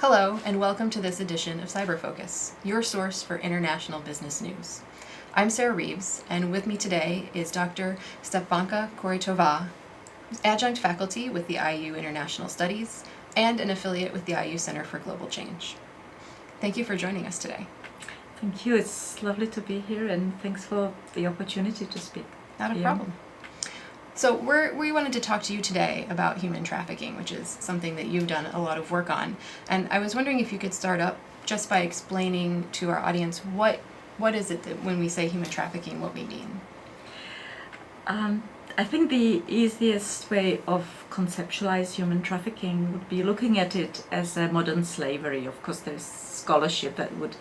Hello, and welcome to this edition of CIBER Focus, your source for international business news. I'm Sara Reeves, and with me today is Dr. Stephanka Korytova, adjunct faculty with the IU International Studies and an affiliate with the IU Center for Global Change. Thank you for joining us today. Thank you. It's lovely to be here, and thanks for the opportunity to speak. Not a problem. So we wanted to talk to you today about human trafficking, which is something that you've done a lot of work on. And I was wondering if you could start up just by explaining to our audience what is it that when we say human trafficking, what we mean? I think the easiest way of conceptualize human trafficking would be looking at it as a modern slavery. Of course, there's scholarship that would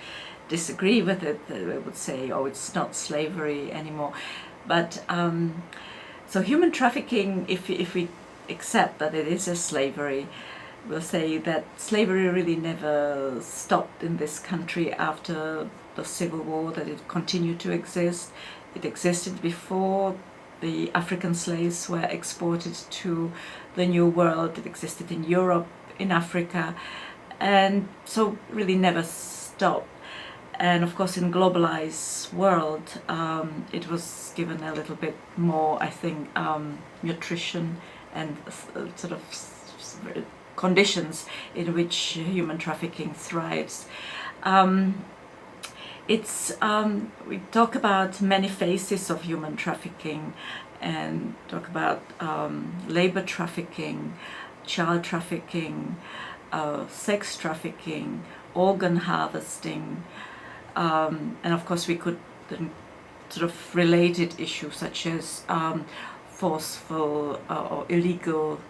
disagree with it. They would say, oh, it's not slavery anymore. But so human trafficking, if we accept that it is a slavery, we'll say that slavery really never stopped in this country after the Civil War, that it continued to exist. It existed before the African slaves were exported to the New World. It existed in Europe, in Africa, and so really never stopped. And of course, in globalized world, it was given a little bit more, I think, nutrition and sort of conditions in which human trafficking thrives. We talk about many phases of human trafficking, and talk about labor trafficking, child trafficking, sex trafficking, organ harvesting. And of course we could then sort of related issues such as forceful or illegal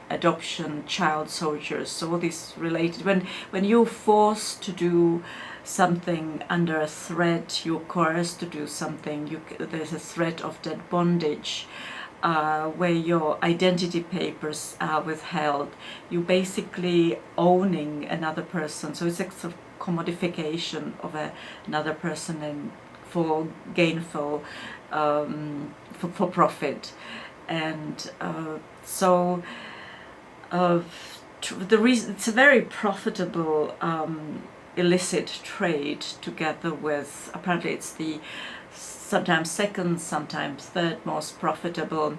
adoption, child soldiers. So all these related, when you're forced to do something under a threat, you're coerced to do something, there's a threat of dead bondage, where your identity papers are withheld, you're basically owning another person. So it's a sort of commodification of another person and for gainful, for profit. And so the reason it's a very profitable illicit trade, together with, apparently it's the sometimes second, sometimes third most profitable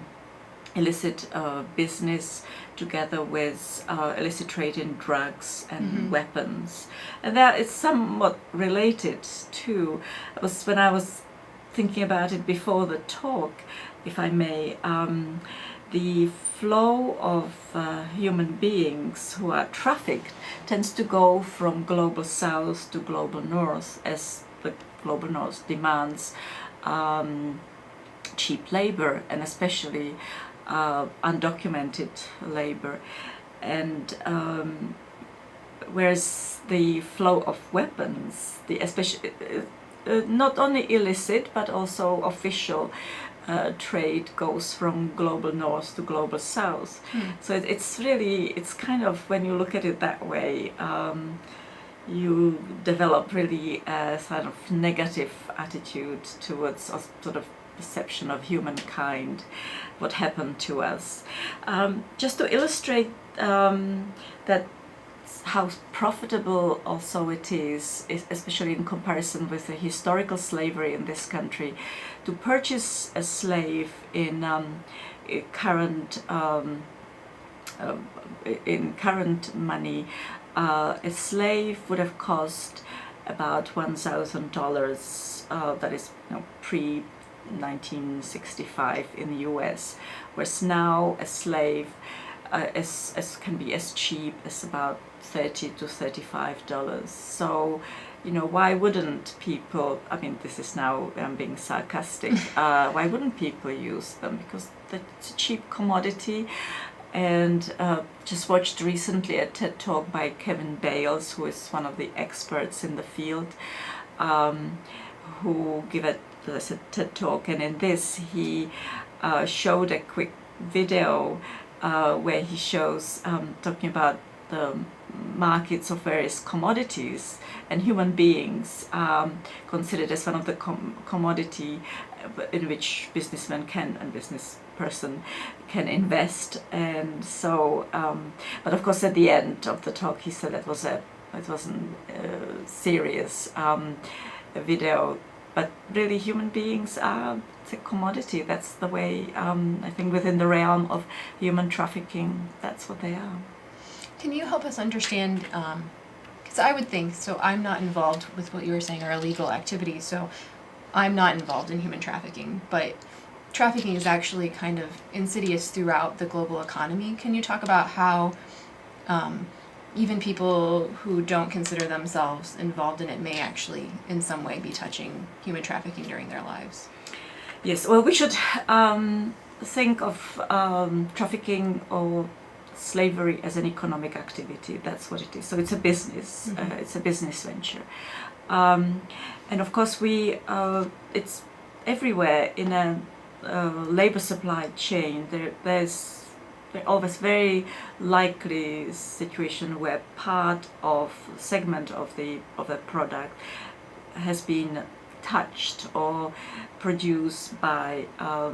illicit business, together with illicit trade in drugs and weapons. And that is somewhat related to, when I was thinking about it before the talk, if I may, the flow of human beings who are trafficked tends to go from global south to global north, as the global north demands cheap labor, and especially undocumented labor. And whereas the flow of weapons, especially not only illicit but also official trade, goes from global north to global south. So it's kind of, when you look at it that way, you develop really a sort of negative attitude towards a sort of perception of humankind, what happened to us. Just to illustrate that how profitable also it is, especially in comparison with the historical slavery in this country, to purchase a slave in current money, a slave would have cost about $1,000. That is, pre 1965 in the US, whereas now a slave can be as cheap as about $30 to $35. So, why wouldn't people, I mean, this is now, I'm being sarcastic, why wouldn't people use them? Because it's a cheap commodity. And just watched recently a TED Talk by Kevin Bales, who is one of the experts in the field, who give a TED Talk, and in this he showed a quick video where he shows talking about the markets of various commodities, and human beings considered as one of the commodity, in which businessmen can and business person can invest. And so, but of course, at the end of the talk, he said it wasn't a serious video. But really, human beings are a commodity. That's the way, I think, within the realm of human trafficking, that's what they are. Can you help us understand, because I would think, so I'm not involved with what you were saying are illegal activities, so I'm not involved in human trafficking, but trafficking is actually kind of insidious throughout the global economy. Can you talk about how even people who don't consider themselves involved in it may actually in some way be touching human trafficking during their lives? Yes, well, we should think of trafficking or slavery as an economic activity. That's what it is. So it's a business. It's a business venture, and of course it's everywhere in a labor supply chain. There's always very likely situation where part of segment of the product has been touched or produced by a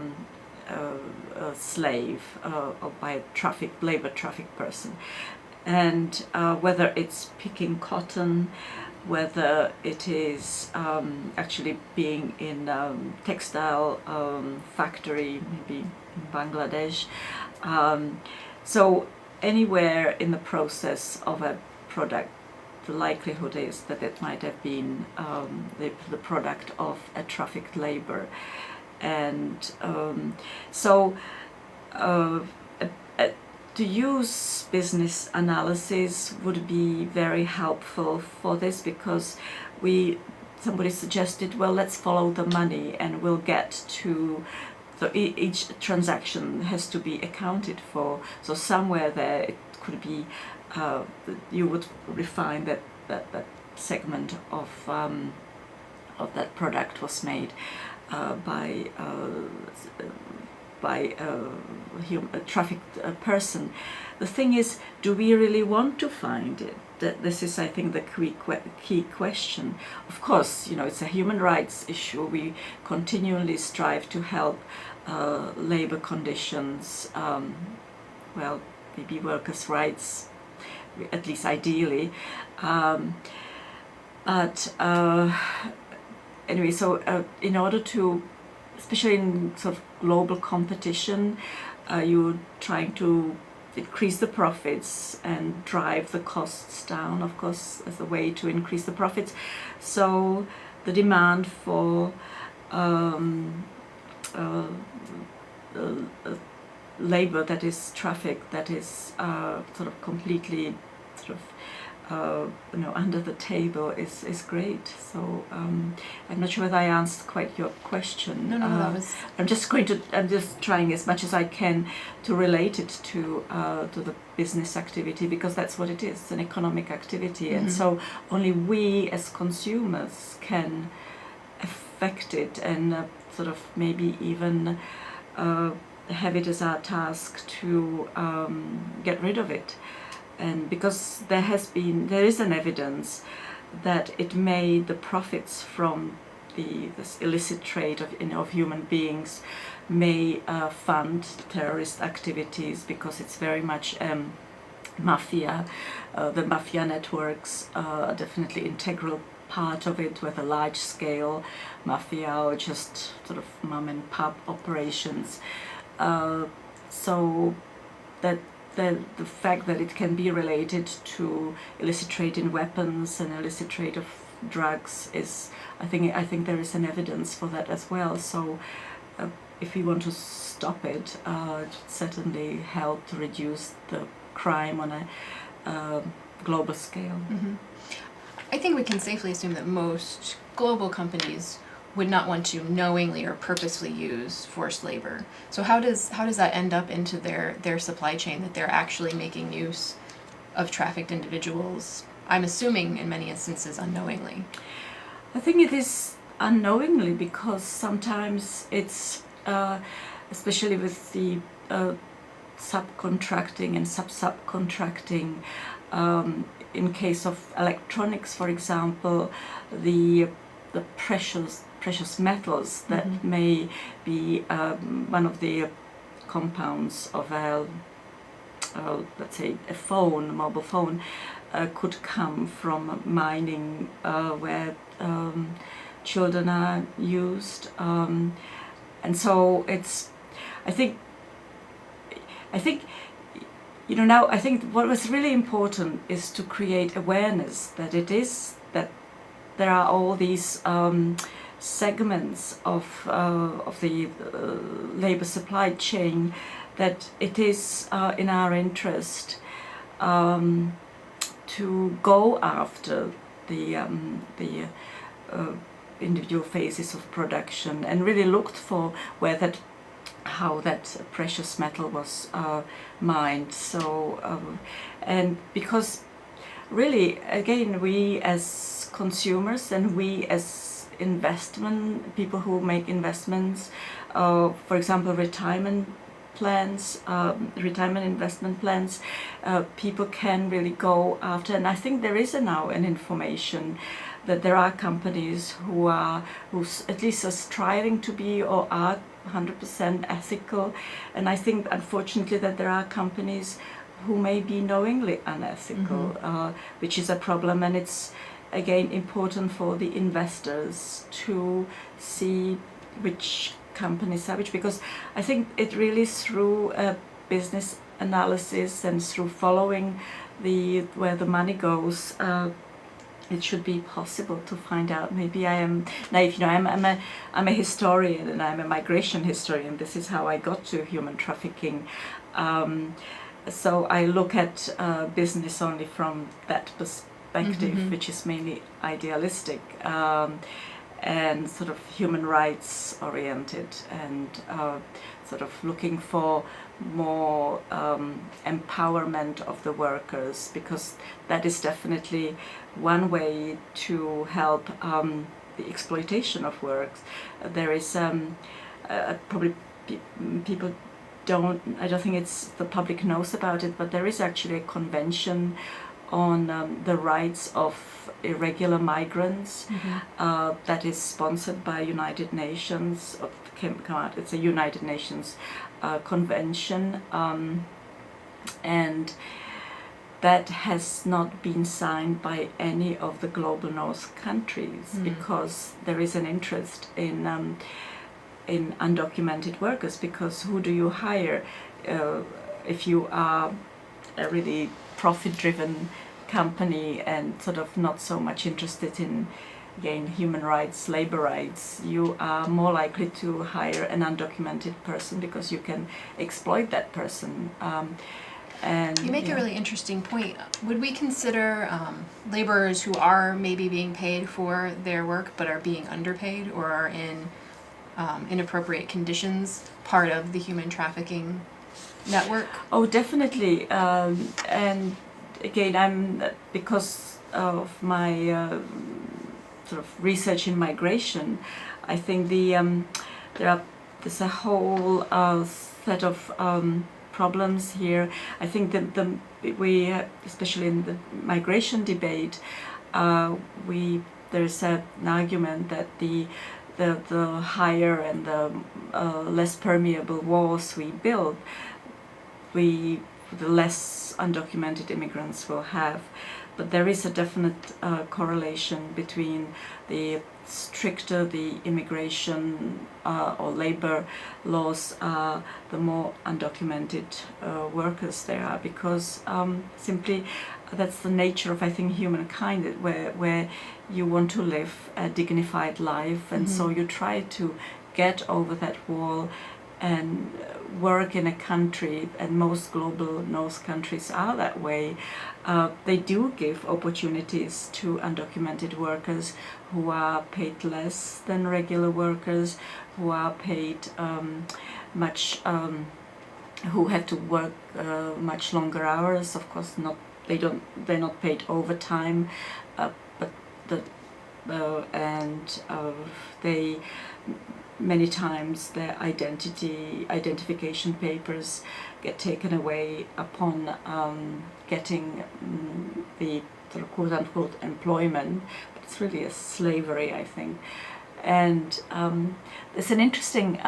slave or by a labor traffic person, and whether it's picking cotton, whether it is actually being in textile factory, maybe in Bangladesh. So anywhere in the process of a product, the likelihood is that it might have been the product of a trafficked labor. And to use business analysis would be very helpful for this, because somebody suggested, well, let's follow the money and we'll get to, so each transaction has to be accounted for. So somewhere there it could be, you would refine that segment of that product was made by a trafficked person. The thing is, do we really want to find it? This is, I think, the key question. Of course, it's a human rights issue. We continually strive to help labor conditions, well, maybe workers' rights, at least ideally. But anyway, so in order to, especially in sort of global competition, you're trying to increase the profits and drive the costs down, of course, as a way to increase the profits. So the demand for labor that is trafficked, that is sort of completely sort of under the table is great. So I'm not sure whether I answered quite your question. No, that was. I'm just trying as much as I can to relate it to the business activity, because that's what it is. It's an economic activity, and so only we as consumers can affect it and sort of maybe even have it as our task to get rid of it. And because there is an evidence that the profits from this illicit trade of human beings may fund terrorist activities, because it's very much mafia. The mafia networks are definitely integral part of it, whether large scale mafia or just sort of mom and pop operations. So that the fact that it can be related to illicit trade in weapons and illicit trade of drugs is, I think there is an evidence for that as well. So if we want to stop it, it certainly help to reduce the crime on a global scale. I think we can safely assume that most global companies would not want to knowingly or purposely use forced labor. So how does that end up into their supply chain, that they're actually making use of trafficked individuals? I'm assuming in many instances unknowingly. I think it is unknowingly, because sometimes it's, especially with the subcontracting and subcontracting, in case of electronics, for example, the precious precious metals that may be one of the compounds of let's say a mobile phone, could come from mining where children are used, and so it's. I think now I think what was really important is to create awareness that there are all these segments of the labor supply chain, that it is in our interest to go after the individual phases of production and really looked for how that precious metal was mined. So and because really, again, we as consumers and we as people who make investments, for example, retirement investment plans, people can really go after. And I think there is now an information that there are companies who at least are striving to be or are 100% ethical, and I think unfortunately that there are companies who may be knowingly unethical, which is a problem. And it's again important for the investors to see which companies are which, because I think it really through business analysis and through following where the money goes, it should be possible to find out. Maybe I am naive. I'm a historian, and I'm a migration historian. This is how I got to human trafficking. So I look at business only from that perspective, which is mainly idealistic and sort of human rights oriented, and sort of looking for more empowerment of the workers, because that is definitely one way to help the exploitation of works. There is probably people I don't think the public knows about it, but there is actually a convention on the rights of irregular migrants that is sponsored by United Nations. It's a United Nations convention, and that has not been signed by any of the global North countries, because there is an interest in undocumented workers, because who do you hire if you are a really profit-driven company and sort of not so much interested in, again, human rights, labor rights? You are more likely to hire an undocumented person because you can exploit that person. And you make a really interesting point. Would we consider laborers who are maybe being paid for their work but are being underpaid or are in inappropriate conditions part of the human trafficking network? Oh, definitely. And again, because of my sort of research in migration, I think there's a whole set of problems here. I think that we, especially in the migration debate, there's an argument that the higher and the less permeable walls we build, the less undocumented immigrants will have. But there is a definite correlation between the stricter the immigration or labor laws are, the more undocumented workers there are, because simply that's the nature of, I think, humankind, where you want to live a dignified life, and so you try to get over that wall and work in a country, and most global North countries are that way. They do give opportunities to undocumented workers who are paid less than regular workers, who are paid who have to work much longer hours. Of course, they're not paid overtime, but they many times their identification papers get taken away upon getting the sort of quote-unquote employment. But it's really a slavery, I think. And there's an interesting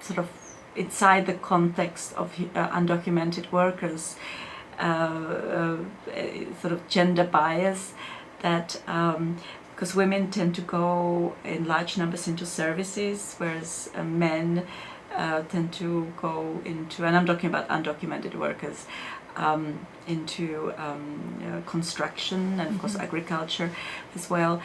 sort of inside the context of undocumented workers, sort of gender bias that because women tend to go in large numbers into services, whereas men tend to go into, and I'm talking about undocumented workers, into construction and of course agriculture as well.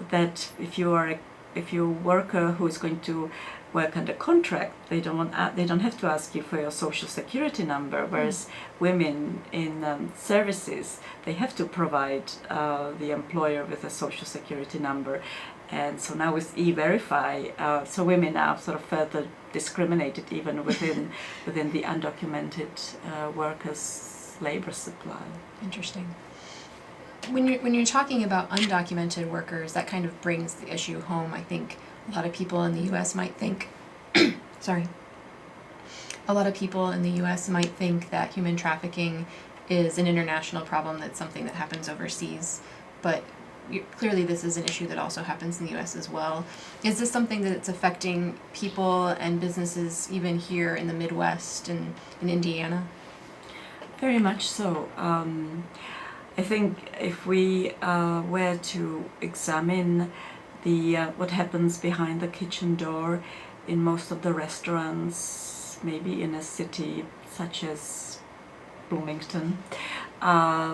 That if you're a worker who is going to work under contract, they don't have to ask you for your social security number, whereas women in services, they have to provide the employer with a social security number. And so now with E-Verify, so women are sort of further discriminated even within the undocumented workers' labor supply. Interesting. When you're talking about undocumented workers, that kind of brings the issue home. I think a lot of people in the U.S. might think, a lot of people in the U.S. might think that human trafficking is an international problem, that's something that happens overseas, but clearly this is an issue that also happens in the U.S. as well. Is this something that's affecting people and businesses even here in the Midwest and in Indiana? Very much so. I think if we were to examine the what happens behind the kitchen door in most of the restaurants, maybe in a city such as Bloomington,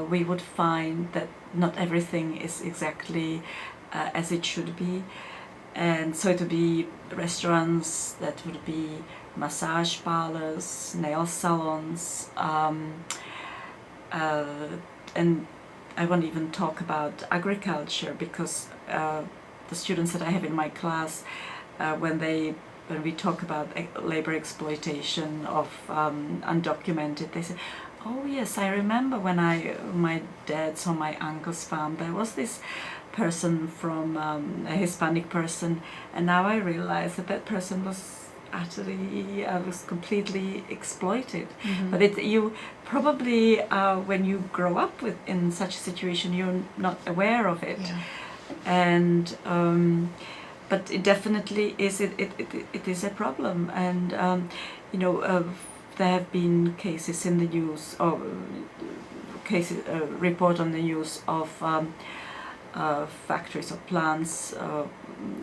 we would find that not everything is exactly as it should be. And so it would be restaurants, that would be massage parlors, nail salons, and I won't even talk about agriculture, because the students that I have in my class, when we talk about labor exploitation of undocumented, they say, oh yes, I remember when my dad's or my uncle's farm, there was this person from a Hispanic person, and now I realize that person was utterly was completely exploited. But you probably when you grow up in such a situation, you're not aware of it. And but it definitely is, it is a problem. And there have been cases in the news, or cases report on the news of factories or plants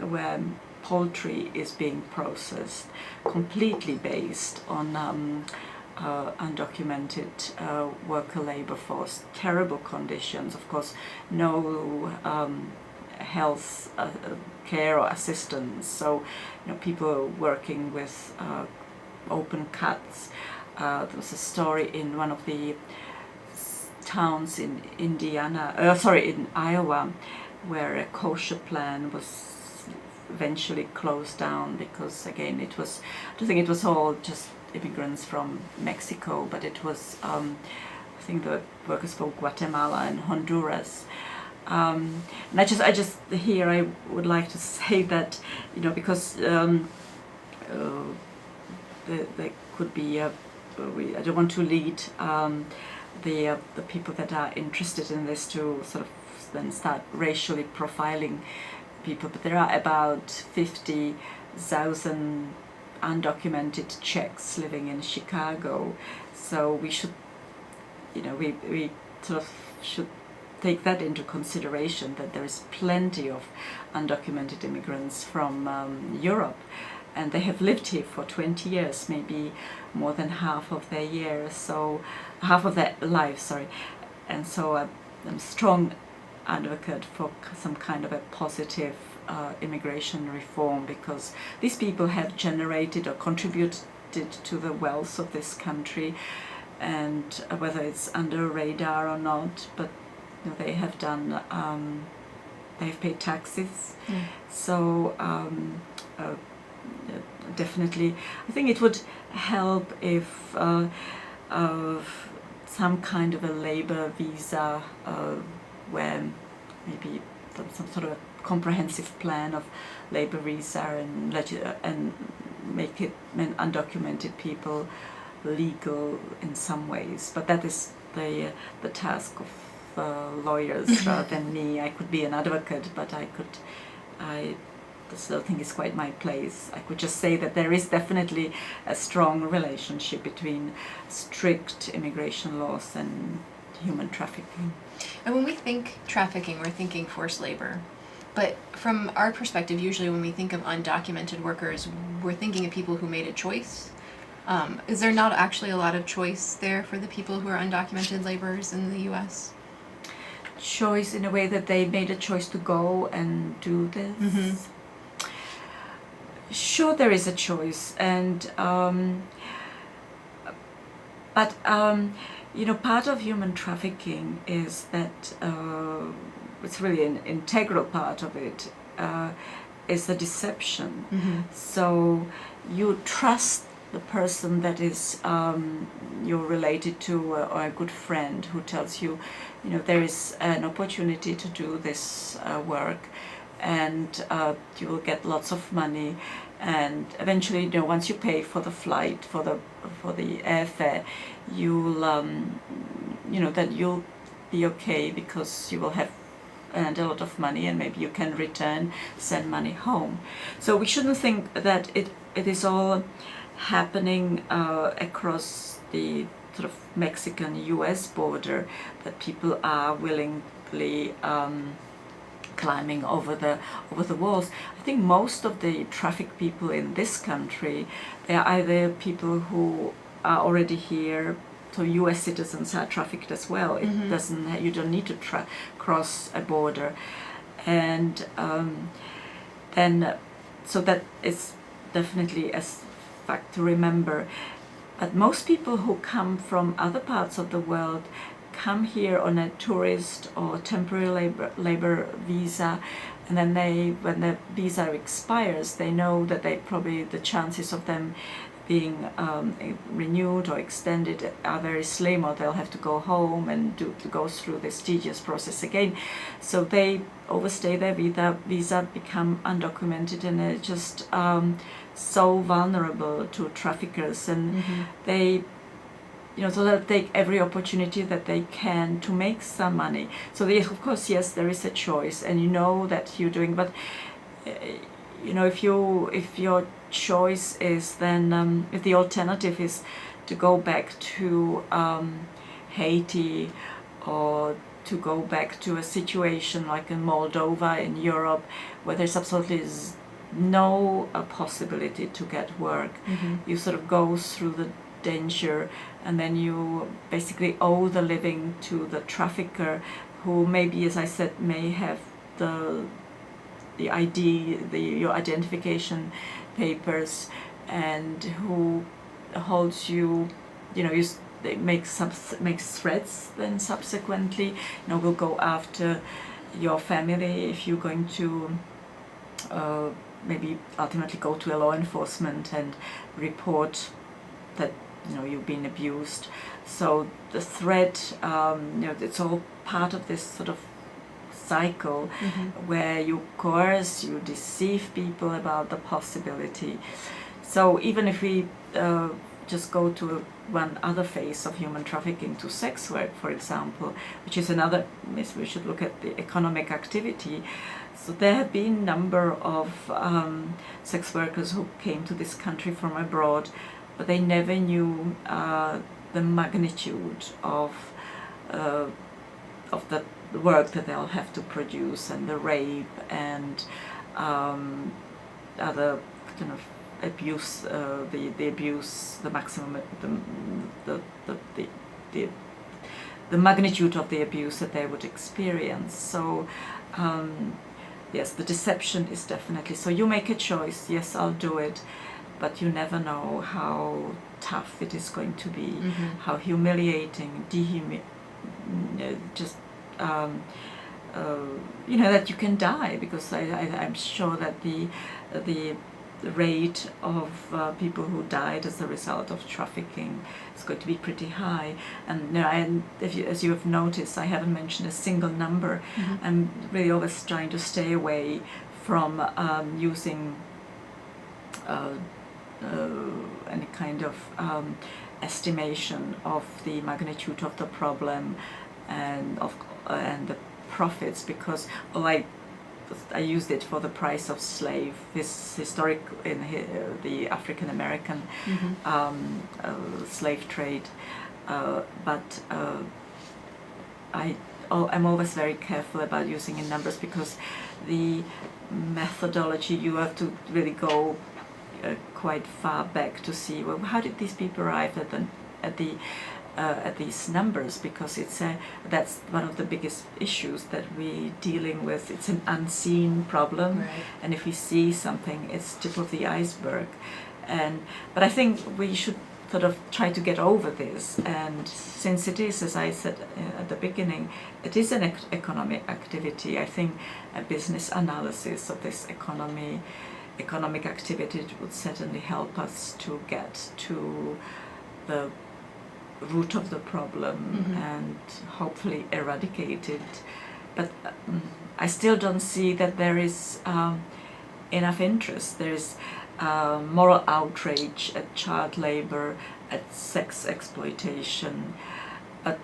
where poultry is being processed completely based on undocumented worker labor force, terrible conditions, of course, no health care or assistance, so people working with open cuts. There was a story in one of the towns in in Iowa, where a kosher plant was eventually closed down because, again, I don't think it was all just immigrants from Mexico, but it was I think the workers from Guatemala and Honduras. And I just here I would like to say that because there could be I don't want to lead the people that are interested in this to sort of then start racially profiling people, but there are about 50,000 undocumented Czechs living in Chicago, so we should, we sort of should take that into consideration, that there is plenty of undocumented immigrants from Europe, and they have lived here for 20 years, maybe more than half of their years, so half of their life, sorry. And so I'm a strong advocate for some kind of a positive immigration reform, because these people have generated or contributed to the wealth of this country, and whether it's under radar or not, but they have done, they've paid taxes. So definitely I think it would help if some kind of a labor visa, where maybe some sort of a comprehensive plan of labor visa and make it undocumented people legal in some ways. But that is the task of lawyers than me. I could be an advocate, but I still think it's quite my place. I could just say that there is definitely a strong relationship between strict immigration laws and human trafficking. And when we think trafficking, we're thinking forced labor. But from our perspective, usually when we think of undocumented workers, we're thinking of people who made a choice. Is there not actually a lot of choice there for the people who are undocumented laborers in the U.S.? Choice in a way that they made a choice to go and do this? Mm-hmm. Sure, there is a choice, and but part of human trafficking is that it's really an integral part of it, is the deception. Mm-hmm. So you trust the person that is you're related to, or a good friend who tells you, there is an opportunity to do this work, and you will get lots of money, and eventually, once you pay for the flight, for the airfare, you'll that you'll be okay because you will have earned a lot of money, and maybe you can send money home. So we shouldn't think that it is all happening across the sort of Mexican-US border, that people are willingly climbing over the walls. I think most of the trafficked people in this country, they are either people who are already here, so US citizens are trafficked as well. It Mm-hmm. you don't need to cross a border, and then so that is definitely a fact to remember. But most people who come from other parts of the world come here on a tourist or temporary labor visa, and then when the visa expires, they know that the chances of them being renewed or extended are very slim, or they'll have to go home and to go through this tedious process again. So they overstay their visa, become undocumented, and they're just so vulnerable to traffickers, and they so they'll take every opportunity that they can to make some money. So of course, yes, there is a choice, and that you're doing, but if your choice is then if the alternative is to go back to Haiti, or to go back to a situation like in Moldova in Europe, where there's absolutely no possibility to get work, you sort of go through the danger, and then you basically owe the living to the trafficker, who maybe, as I said, may have the ID, your identification papers, and who holds you, they makes threats. Then subsequently, will go after your family if you're going to maybe ultimately go to a law enforcement and report that you've been abused. So the threat, it's all part of this sort of cycle where you coerce, you deceive people about the possibility. So even if we just go to one other phase of human trafficking, to sex work, for example, which is another, we should look at the economic activity. So there have been a number of sex workers who came to this country from abroad, but they never knew the magnitude of the work that they'll have to produce, and the rape and other kind of abuse, the abuse, the maximum, the magnitude of the abuse that they would experience. So yes, the deception is definitely, so you make a choice, yes, I'll do it, but you never know how tough it is going to be, how humiliating, just that you can die, because I'm sure that the rate of people who died as a result of trafficking is going to be pretty high. And as you have noticed, I haven't mentioned a single number. I'm really always trying to stay away from using any kind of estimation of the magnitude of the problem, and and the profits, because I used it for the price of slave, this historic in the African American slave trade, but I'm always very careful about using in numbers, because the methodology, you have to really go quite far back to see, well, how did these people arrive at these numbers, because that's one of the biggest issues that we're dealing with. It's an unseen problem, right. And if we see something, it's tip of the iceberg. But I think we should sort of try to get over this, and since it is, as I said at the beginning, it is an economic activity. I think a business analysis of this economic activity would certainly help us to get to the root of the problem and hopefully eradicate it. But I still don't see that there is enough interest. There is moral outrage at child labor, at sex exploitation, but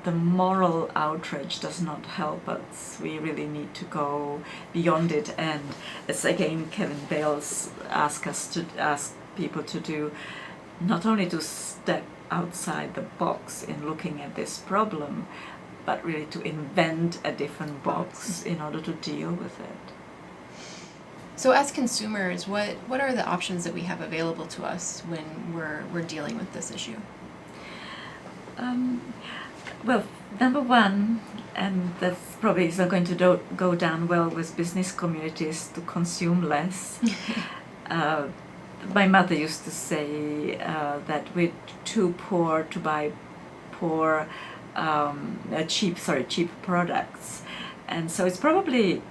the moral outrage does not help us. We really need to go beyond it, and as again Kevin Bales ask people to do, not only to step outside the box in looking at this problem, but really to invent a different box in order to deal with it. So as consumers, what are the options that we have available to us when we're dealing with this issue? Well, number one, and that's probably is not going to go down well with business communities, to consume less. My mother used to say that we're too poor to buy cheap products, and so it's probably,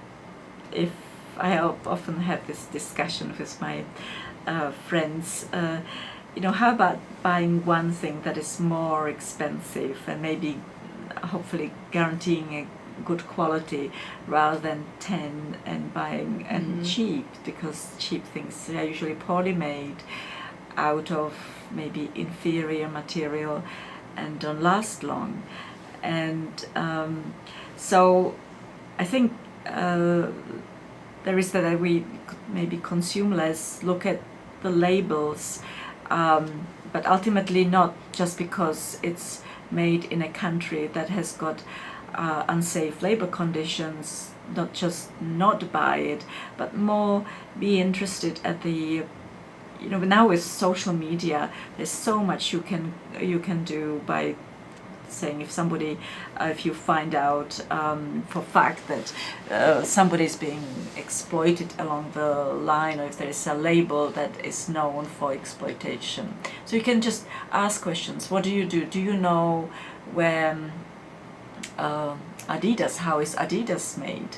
if I often have this discussion with my friends, how about buying one thing that is more expensive and maybe hopefully guaranteeing a good quality, rather than 10 and buying cheap, because cheap things are usually poorly made out of maybe inferior material and don't last long. And so I think there is that we maybe consume less, look at the labels, but ultimately not just because it's made in a country that has got unsafe labor conditions, not just not buy it, but more be interested at the, now with social media, there's so much you can do by saying, if you find out for fact that somebody is being exploited along the line, or if there is a label that is known for exploitation. So you can just ask questions. What do you do? Do you know where Adidas, how is Adidas made?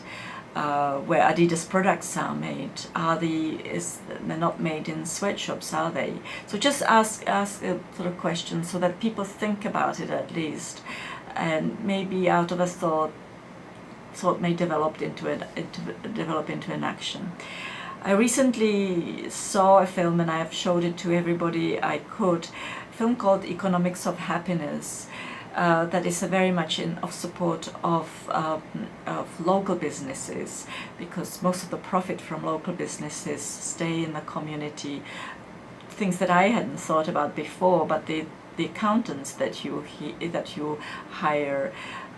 Where Adidas products are made? They're not made in sweatshops, are they? So just ask sort of questions, so that people think about it at least, and maybe out of a thought may develop into an action. I recently saw a film, and I have showed it to everybody I could. A film called Economics of Happiness. That is very much of support of local businesses, because most of the profit from local businesses stay in the community. Things that I hadn't thought about before, but the accountants that you hire,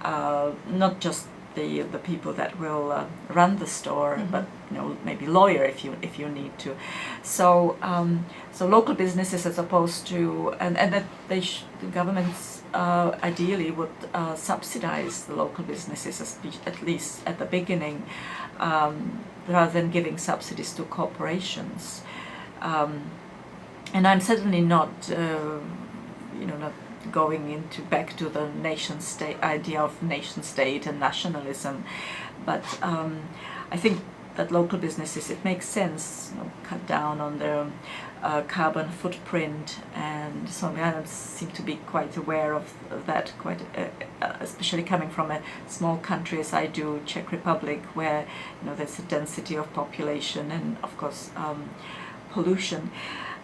not just the people that will run the store, but maybe lawyer if you need to. So local businesses, as opposed to and that the governments ideally would subsidize the local businesses, at least at the beginning, rather than giving subsidies to corporations. And I'm certainly not not going back to the nation state idea of nation state and nationalism, but I think that local businesses, it makes sense, cut down on their carbon footprint, and so I seem to be quite aware of that, especially coming from a small country as I do, Czech Republic, where there's a density of population and of course pollution.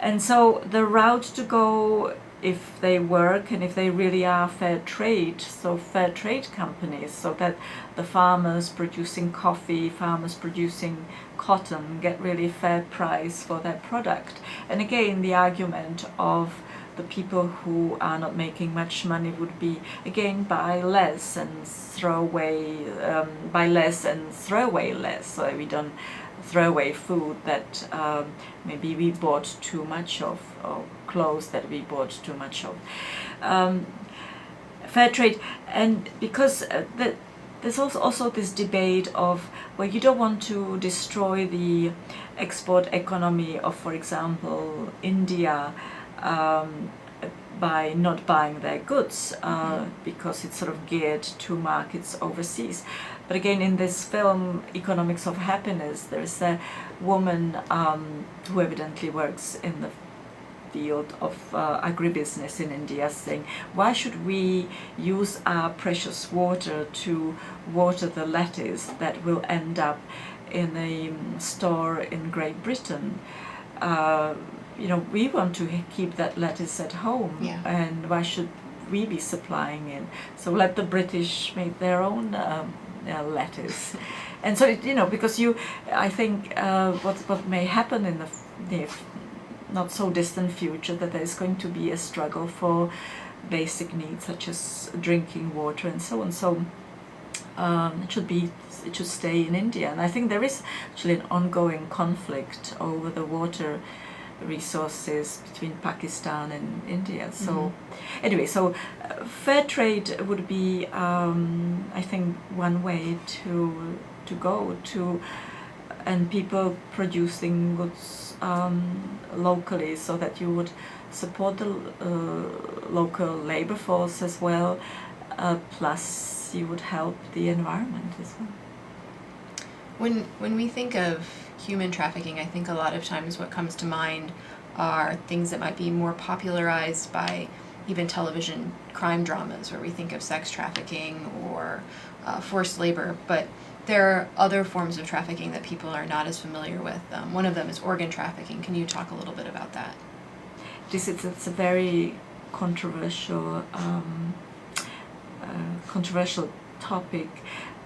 And so the route to go if they work and if they really are fair trade, so fair trade companies, so that the farmers producing coffee, farmers producing cotton get really fair price for their product. And again, the argument of the people who are not making much money would be, again, buy less and throw away, less, so we don't throw away food that maybe we bought too much of, or clothes that we bought too much of. Fair trade, and because there's also this debate of, well, you don't want to destroy the export economy of, for example, India, by not buying their goods, because it's sort of geared to markets overseas. But again, in this film, Economics of Happiness, there's a woman who evidently works in the field of agribusiness in India, saying, why should we use our precious water to water the lettuce that will end up in a store in Great Britain? We want to keep that lettuce at home, and why should we be supplying it? So let the British make their own lettuce. And so, because I think what may happen in the not so distant future, that there's going to be a struggle for basic needs such as drinking water and so on. So it should stay in India. And I think there is actually an ongoing conflict over the water resources between Pakistan and India. So anyway, so fair trade would be, I think, one way to go to, and people producing goods locally, so that you would support the local labor force as well, plus you would help the environment as well. When we think of human trafficking, I think a lot of times what comes to mind are things that might be more popularized by even television crime dramas, where we think of sex trafficking or forced labor, but there are other forms of trafficking that people are not as familiar with. One of them is organ trafficking. Can you talk a little bit about that? It's a very controversial topic,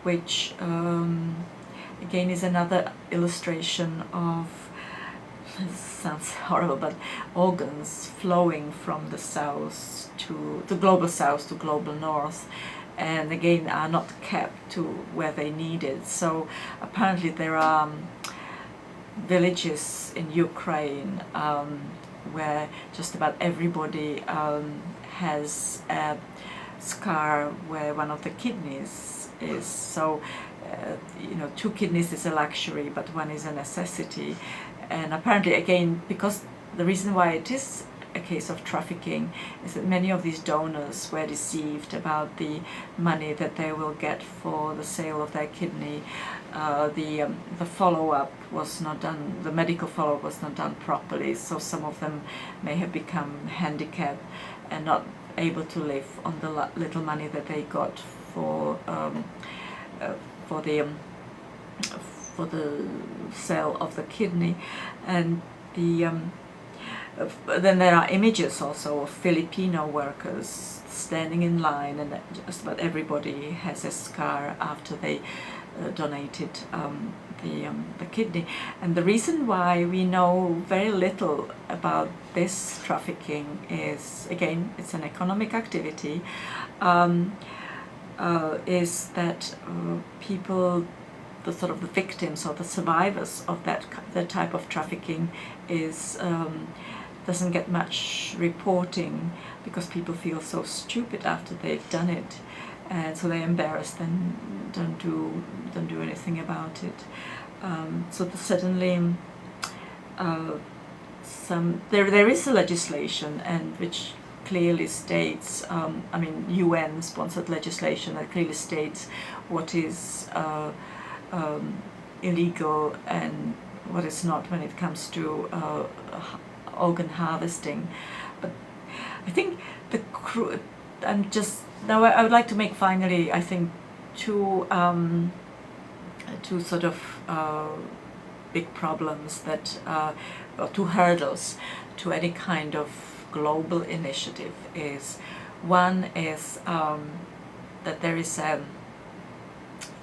which again is another illustration of, this sounds horrible, but organs flowing from the south to the global south to global north, and again are not kept to where they need it. So apparently there are villages in Ukraine where just about everybody has a scar where one of the kidneys is. So two kidneys is a luxury, but one is a necessity. And apparently, again, because the reason why it is a case of trafficking is that many of these donors were deceived about the money that they will get for the sale of their kidney. The follow-up was not done, the medical follow-up was not done properly, so some of them may have become handicapped and not able to live on the little money that they got for the sale of the kidney. And then there are images also of Filipino workers standing in line, and just about everybody has a scar after they donated the kidney. And the reason why we know very little about this trafficking is, again, it's an economic activity, is that people, the sort of the victims or the survivors of that type of trafficking doesn't get much reporting, because people feel so stupid after they've done it, and so they're embarrassed and don't do anything about it. So certainly there is a legislation, and which clearly states, UN sponsored legislation that clearly states what is illegal and what is not when it comes to organ harvesting. But I think I would like to make finally, I think, two sort of big problems that, or two hurdles to any kind of global initiative is, one is that there is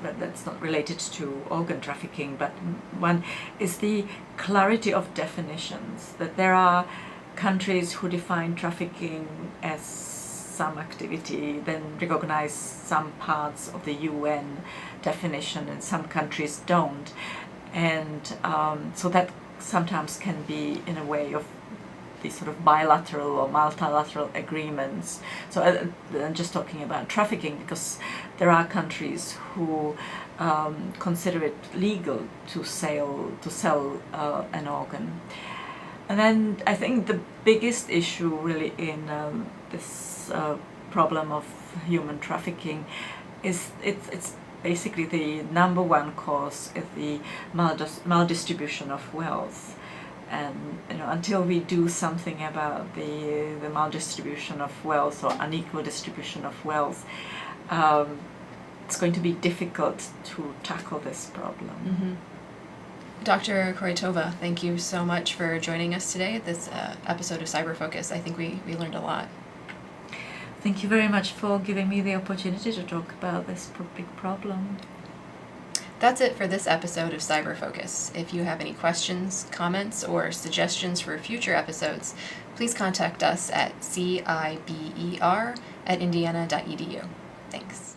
that's not related to organ trafficking, but one is the clarity of definitions, that there are countries who define trafficking as some activity, then recognize some parts of the UN definition, and some countries don't. And so that sometimes can be in a way of these sort of bilateral or multilateral agreements. So I'm just talking about trafficking because there are countries who consider it legal to sell an organ. And then I think the biggest issue really in this problem of human trafficking is it's basically the number one cause is the maldistribution of wealth. And until we do something about the maldistribution of wealth or unequal distribution of wealth, it's going to be difficult to tackle this problem. Mm-hmm. Dr. Korytova, thank you so much for joining us today at this episode of CIBER Focus. I think we learned a lot. Thank you very much for giving me the opportunity to talk about this big problem. That's it for this episode of CIBER Focus. If you have any questions, comments, or suggestions for future episodes, please contact us at ciber@indiana.edu. Thanks.